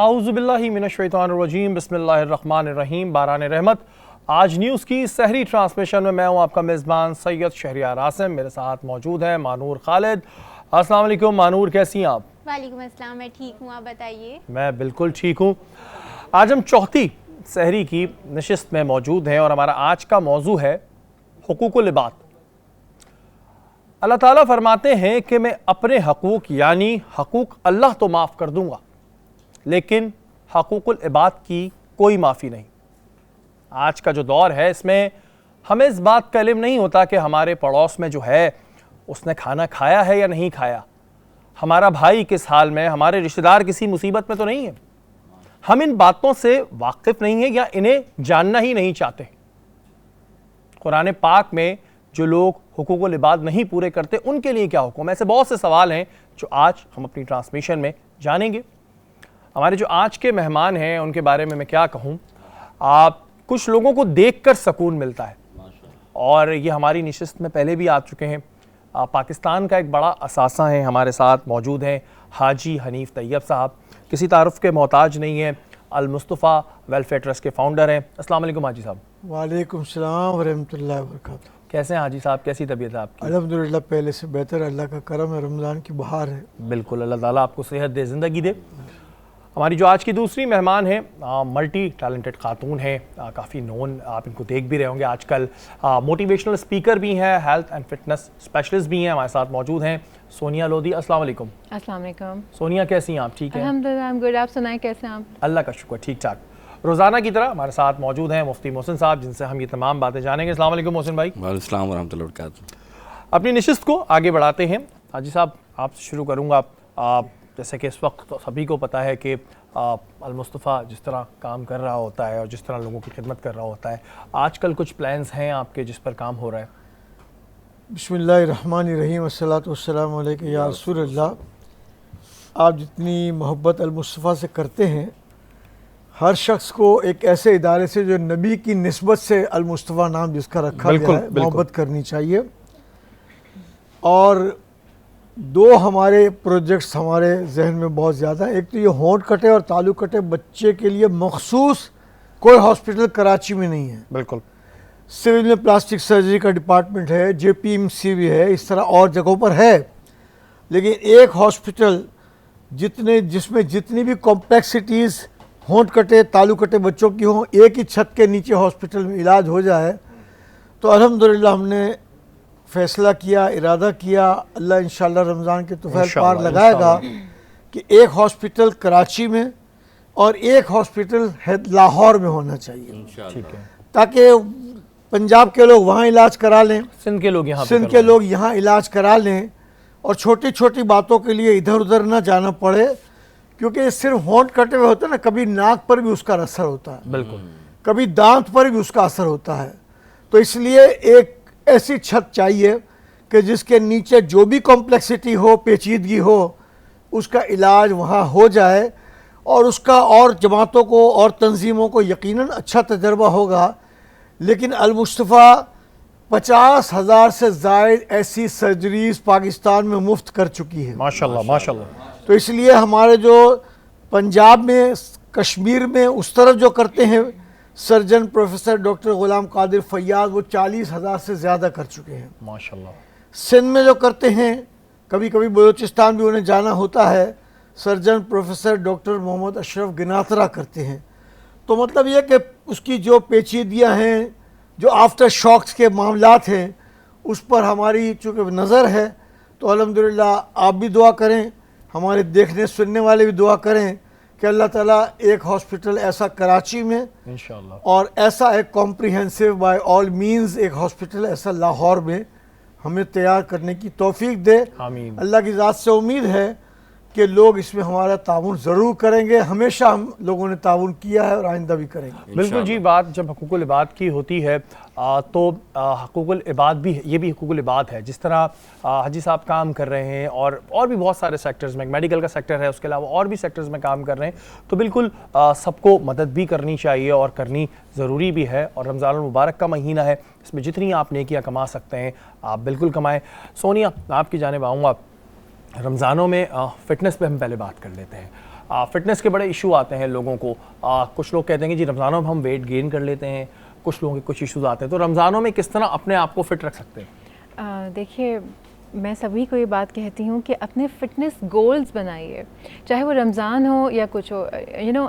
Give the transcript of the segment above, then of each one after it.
आऊज़ुबिल्लाहि मिनश्शैतानिर्रजीम बिस्मिल्लाहिर्रहमानिर्रहीम। बारान रहमत। आज न्यूज़ की सहरी ट्रांसमिशन में मैं हूँ आपका मेज़बान सैयद शहरियार आसिम। मेरे साथ मौजूद है मानूर खालिद। अस्सलाम वालेकुम मानूर, कैसी हैं आप? वालेकुम अस्सलाम, मैं ठीक हूँ, आप बताइए। मैं बिल्कुल ठीक हूँ। आज हम चौथी सहरी की नशिस्त में मौजूद हैं और हमारा आज का मौजू है हुकूकुल इबाद। अल्लाह ताला फरमाते हैं कि मैं अपने हकूक यानी हकूक अल्लाह तो माफ़ कर दूंगा, लेकिन हकूकुल इबाद की कोई माफ़ी नहीं। आज का जो दौर है इसमें हमें इस बात का इल्म नहीं होता कि हमारे पड़ोस में जो है उसने खाना खाया है या नहीं खाया, हमारा भाई किस हाल में, हमारे रिश्तेदार किसी मुसीबत में तो नहीं है। हम इन बातों से वाकिफ़ नहीं है या इन्हें जानना ही नहीं चाहते। कुरान पाक में जो लोग हुकूकुल इबाद नहीं पूरे करते उनके लिए क्या हुक्म है, ऐसे बहुत से सवाल हैं जो आज हम अपनी ट्रांसमिशन में जानेंगे। हमारे जो आज के मेहमान हैं उनके बारे में मैं क्या कहूँ, आप कुछ लोगों को देखकर सुकून मिलता है और ये हमारी नशिस्त में पहले भी आ चुके हैं। पाकिस्तान का एक बड़ा असासा है, हमारे साथ मौजूद हैं हाजी हनीफ तैयब साहब, किसी तारुफ के मोहताज नहीं है, अल मुस्तफ़ा वेलफेयर ट्रस्ट के फाउंडर हैं। अस्सलाम वालेकुम हाजी साहब। वालेकुम सलाम व रहमतुल्लाहि व बरकातुहू। कैसे हैं हाजी साहब, कैसी तबीयत है आपकी? अल्हम्दुलिल्लाह पहले से बेहतर, अल्लाह का करम है, रमज़ान की बहार है। बिल्कुल, अल्लाह ताला आपको सेहत दे, ज़िंदगी दे। हमारी जो आज की दूसरी मेहमान है मल्टी टैलेंटेड खातून हैं, काफ़ी नोन, आप इनको देख भी रहे होंगे आजकल, मोटिवेशनल स्पीकर भी हैं, हेल्थ एंड फिटनेस स्पेशलिस्ट भी हैं। हमारे साथ मौजूद हैं सोनिया लोधी। अस्सलाम वालेकुम। अस्सलाम वालेकुम। सोनिया कैसी हैं आप? ठीक है अल्हम्दुलिल्लाह, आई एम गुड। आप सुनाएं कैसे हैं आप? अल्लाह का शुक्र, ठीक ठाक। रोज़ाना की तरह हमारे साथ मौजूद हैं मुफ्ती मोहसिन साहब, जिनसे हम ये तमाम बातें जानेंगे। अस्सलाम वालेकुम मोहसिन भाई। वालेकुम अस्सलाम व रहमतुल्लाहि व बरकातुहू। अपनी नशिस्त को आगे बढ़ाते हैं। हाजी साहब आपसे शुरू करूँगा। जैसे कि इस वक्त तो सभी को पता है कि अल मुस्तफ़ा जिस तरह काम कर रहा होता है और जिस तरह लोगों की खिदमत कर रहा होता है, आजकल कुछ प्लान्स हैं आपके जिस पर काम हो रहा है? बिस्मिल्लाहिर्रहमानिर्रहीम, अस्सलातु वस्सलामु अलैका या रसूलल्लाह। आप जितनी मोहब्बत अल मुस्तफ़ा से करते हैं, हर शख्स को एक ऐसे इदारे से जो नबी की निस्बत से अल मुस्तफ़ा नाम जिसका रखा गया है, मोहब्बत करनी चाहिए। और दो हमारे प्रोजेक्ट्स हमारे जहन में बहुत ज़्यादा है। एक तो ये होंठ कटे और तालु कटे बच्चे के लिए मखसूस कोई हॉस्पिटल कराची में नहीं है। बिल्कुल। सिविल में प्लास्टिक सर्जरी का डिपार्टमेंट है, JPMC भी है, इस तरह और जगहों पर है, लेकिन एक हॉस्पिटल जिसमें जितनी भी कॉम्प्लेक्सिटीज़ होंठ कटे तालु कटे बच्चों की हों, एक ही छत के नीचे हॉस्पिटल में इलाज हो जाए, तो अल्हम्दुलिल्लाह हमने फ़ैसला किया, इरादा किया, अल्लाह इंशाअल्लाह रमज़ान के तुफ़ैल पार लगाएगा कि एक हॉस्पिटल कराची में और एक हॉस्पिटल लाहौर में होना चाहिए, ठीक है, ताकि पंजाब के लोग वहाँ इलाज करा लें, सिंध के लोग यहाँ इलाज करा लें और छोटी छोटी बातों के लिए इधर उधर ना जाना पड़े, क्योंकि सिर्फ होंठ कटे हुए होते हैं ना, कभी नाक पर भी उसका असर होता है, बिल्कुल, कभी दांत पर भी उसका असर होता है। तो इसलिए एक ऐसी छत चाहिए कि जिसके नीचे जो भी कॉम्प्लेक्सिटी हो, पेचीदगी हो, उसका इलाज वहाँ हो जाए और उसका और जमातों को और तंजीमों को यकीनन अच्छा तजर्बा होगा। लेकिन अल मुस्तफ़ा 50,000 से ज़ायद ऐसी सर्जरीज पाकिस्तान में मुफ्त कर चुकी है, माशाल्लाह माशाल्लाह। तो इसलिए हमारे जो पंजाब में, कश्मीर में उस तरफ जो करते हैं सर्जन प्रोफेसर डॉक्टर ग़ुलाम कादिर फ़ैयाज़, वो 40,000 से ज़्यादा कर चुके हैं माशाल्लाह। सिंध में जो करते हैं, कभी कभी बलूचिस्तान भी उन्हें जाना होता है, surgeon professor doctor Mohammad Ashraf Ginatra करते हैं। तो मतलब ये कि उसकी जो पेचीदियाँ हैं, जो आफ्टर शॉक्स के मामलात हैं, उस पर हमारी चूँकि नज़र है, तो अल्हम्दुलिल्लाह आप भी दुआ करें, हमारे देखने सुनने वाले भी दुआ करें कि अल्लाह ताला एक हॉस्पिटल ऐसा कराची में इंशाअल्लाह और ऐसा एक कॉम्प्रिहेंसिव बाय ऑल मीन्स एक हॉस्पिटल ऐसा लाहौर में हमें तैयार करने की तौफीक दे। आमीन। अल्लाह की ज़ात से उम्मीद है कि लोग इसमें हमारा ताउन ज़रूर करेंगे। हमेशा हम लोगों ने ताउन किया है और आइंदा भी करेंगे। बिल्कुल जी। बात जब हुकूकुल इबाद की होती है तो हुकूकुल इबाद भी, ये भी हुकूकुल इबाद है। जिस तरह हाजी साहब काम कर रहे हैं और भी बहुत सारे सेक्टर्स में, मेडिकल का सेक्टर है, उसके अलावा और भी सेक्टर्स में काम कर रहे हैं, तो बिल्कुल सबको मदद भी करनी चाहिए और करनी ज़रूरी भी है। और रमज़ान मुबारक का महीना है, इसमें जितनी आप नेकियां कमा सकते हैं आप बिल्कुल कमाएं। सोनिया, आपकी जानिब आऊँगा। रमज़ानों में फ़िटनेस पे हम पहले बात कर लेते हैं। फिटनेस के बड़े इशू आते हैं लोगों को। कुछ लोग कहते हैं कि जी रमज़ानों में हम वेट गेन कर लेते हैं, कुछ लोगों के कुछ इश्यूज आते हैं, तो रमज़ानों में किस तरह अपने आप को फिट रख सकते हैं? देखिए, मैं सभी को ये बात कहती हूँ कि अपने फिटनेस गोल्स बनाइए, चाहे वो रमज़ान हो या कुछ हो।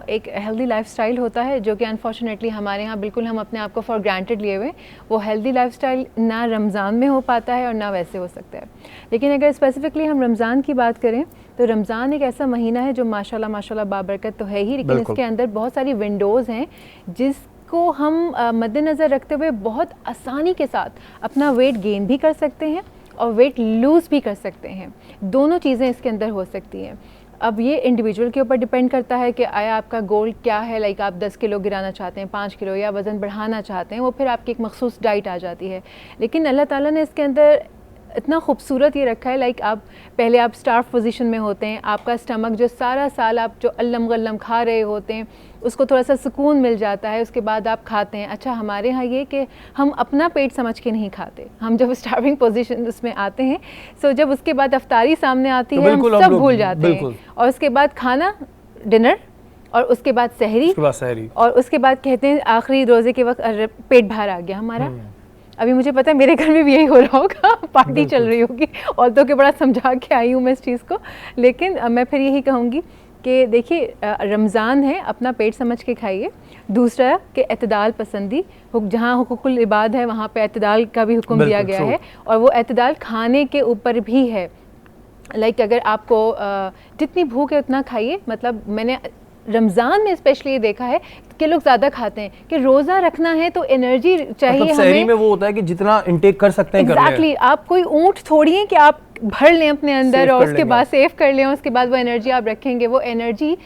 एक हेल्दी लाइफस्टाइल होता है जो कि अनफॉर्चुनेटली हमारे यहाँ बिल्कुल हम अपने आप को फॉर ग्रांटेड लिए हुए। वो हेल्दी लाइफस्टाइल ना रमज़ान में हो पाता है और ना वैसे हो सकता है। लेकिन अगर स्पेसिफिकली हम रमज़ान की बात करें तो रमज़ान एक ऐसा महीना है जो माशाल्लाह माशाल्लाह बाबरकत तो है ही, लेकिन इसके अंदर बहुत सारी विंडोज़ हैं जिसको हम मद्देनज़र रखते हुए बहुत आसानी के साथ अपना वेट गेन भी कर सकते हैं और वेट लूज़ भी कर सकते हैं। दोनों चीज़ें इसके अंदर हो सकती हैं। अब ये इंडिविजुअल के ऊपर डिपेंड करता है कि आया आपका गोल क्या है। लाइक आप 10 किलो गिराना चाहते हैं, 5 किलो, या वज़न बढ़ाना चाहते हैं, वो फिर आपकी एक मखसूस डाइट आ जाती है। लेकिन अल्लाह ताला ने इसके अंदर इतना खूबसूरत ये रखा है, लाइक आप पहले आप स्टार्व पोजीशन में होते हैं, आपका स्टमक जो सारा साल आप जो अल्लम गल्लम खा रहे होते हैं उसको थोड़ा सा सुकून मिल जाता है, उसके बाद आप खाते हैं। अच्छा, हमारे यहाँ ये कि हम अपना पेट समझ के नहीं खाते, हम जब स्टार्विंग पोजीशन उसमें आते हैं, सो जब उसके बाद अफ्तारी सामने आती है हम सब भूल जाते हैं, और उसके बाद खाना, डिनर, और उसके बाद सहरी, और उसके बाद कहते हैं आखिरी रोज़े के वक्त पेट भर आ गया हमारा। अभी मुझे पता है मेरे घर में भी यही हो रहा होगा, पार्टी चल रही होगी, और तो के बड़ा समझा के आई हूँ मैं इस चीज़ को। लेकिन मैं फिर यही कहूँगी कि देखिए, रमज़ान है, अपना पेट समझ के खाइए। दूसरा कि एतदाल पसंदी, जहाँ हुकूकुल इबाद है वहाँ पे एतदाल का भी हुक्म दिया गया है, और वो एतदाल खाने के ऊपर भी है। लाइक अगर आपको जितनी भूख है उतना खाइए। मतलब मैंने रमज़ान में स्पेशली ये देखा है कि लोग ज़्यादा खाते हैं कि रोज़ा रखना है तो एनर्जी चाहिए मतलब हमें। सहरी में वो होता है कि जितना इंटेक कर सकते हैं एग्जैक्टली, आप कोई ऊँट थोड़ी है कि आप भर लें अपने अंदर और उसके बाद सेव कर लें, उसके बाद वो एनर्जी आप रखेंगे। वो एनर्जी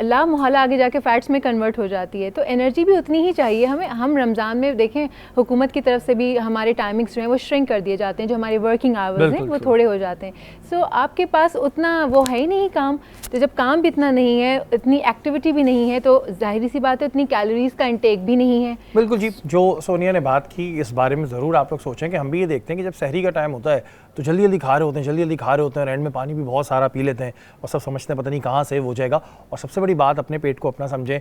ला मोहल्ला आगे जाके फैट्स में कन्वर्ट हो जाती है, तो एनर्जी भी उतनी ही चाहिए हमें। हम रमज़ान में देखें हुकूमत की तरफ से भी हमारे टाइमिंग्स जो हैं वो श्रिंक कर दिए जाते हैं, जो हमारे वर्किंग आवर्स हैं वो थोड़े हो जाते हैं। सो आपके पास उतना वो है ही नहीं काम, तो जब काम भी इतना नहीं है, इतनी एक्टिविटी भी नहीं है, तो जाहिर सी बात है इतनी कैलोरीज़ का इंटेक भी नहीं है। बिल्कुल जी, जो सोनिया ने बात की इस बारे में ज़रूर आप लोग सोचें कि हम भी ये देखते हैं कि जब सहरी का टाइम होता है तो जल्दी जल्दी खा रहे होते हैं, जल्दी जल्दी खा रहे होते हैं, और एंड में पानी भी बहुत सारा पी लेते हैं और सब समझते हैं पता नहीं कहाँ सेव हो जाएगा। और सबसे बड़ी बात, अपने पेट को अपना समझें।